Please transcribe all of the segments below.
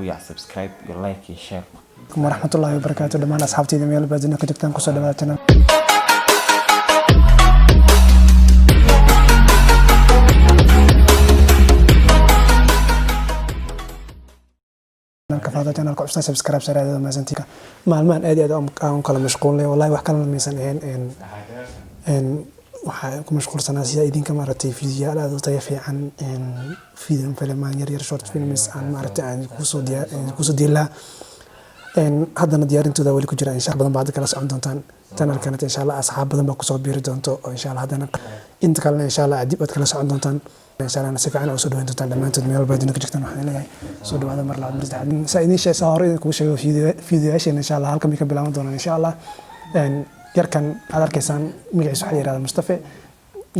lagu yac subscribe iyo like iyo share. Warahmatullahi wabarakatuh. Dhamaan asxaabtayda meel baadina ka joogtaan ku soo dhawaatana. كفاضة channel ku cusub subscribe sareeyada maasantika maalmahan aad iyo aad aan kala mashquulnay wallahi wax kala miisan waxa ku mashquulsanaa sida idinka maartay fiidiyo aad u tayo fiican fiidiyo filmaan yar short films aan maartay aan ku soo diilaa haddana diyaarintooda wali ku jira insha Allah badan baad kala socon doontaan channelkan insha Allah asxaab badan baa ku soo biiri doonto oo insha Allah haddana inta kale insha Allah dib aad kala socon doontaan insha Allah si fiican oo soo dhawayn doontaan dhamaantood meel baadina ka jirtaan waxaan leeyahay soo dhawaada mar labaad martaxadin saidin sheesa hore ku sheego fiidiyoyaashan insha Allah halkan ka bilaaban doonaan insha Allah yarkan aad arkaysaan magaciisa waxa la yiraahdaa Mustafa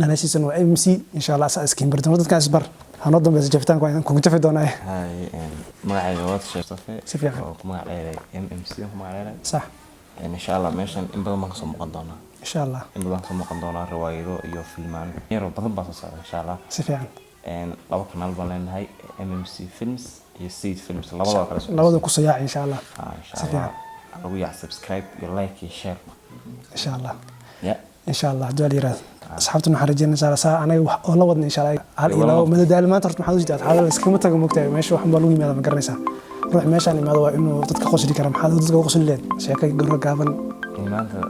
anasiisan waa MC insha Allah asaaskiin bardoon dadka asbar hano dambe jaftaan ku inaan ku jafi doonaa magacayga waa Mustafa si fiican oo ku magaceeyay MMC ku magaceeyay صح insha Allah meeshan in badan ma ka soo muuqan doonaa insha Allah in badan ka soo muuqan doonaa riwaayado iyo filmaan yar badan baa soo socda insha Allah si fiican laba kanaal baan leenahay MMC Films iyo Seed Films labada ku soo yaac insha Allah si fiican lagu yac subscribe iyo like iyo share insha Allah إن شاء الله دول يراد أصحابتنا حرجين إن شاء الله ساعة أنا والله ودني إن شاء الله هل إلى مدى دال ما ترت محاولة جدات هذا السكيمة تجا مكتئب ماشي وحنا بالوني ماذا مقرنسا روح ماشي أنا ماذا إنه تتكخش دي كلام حاضر تتكخش الليل شيء كي جرّ قابل ماذا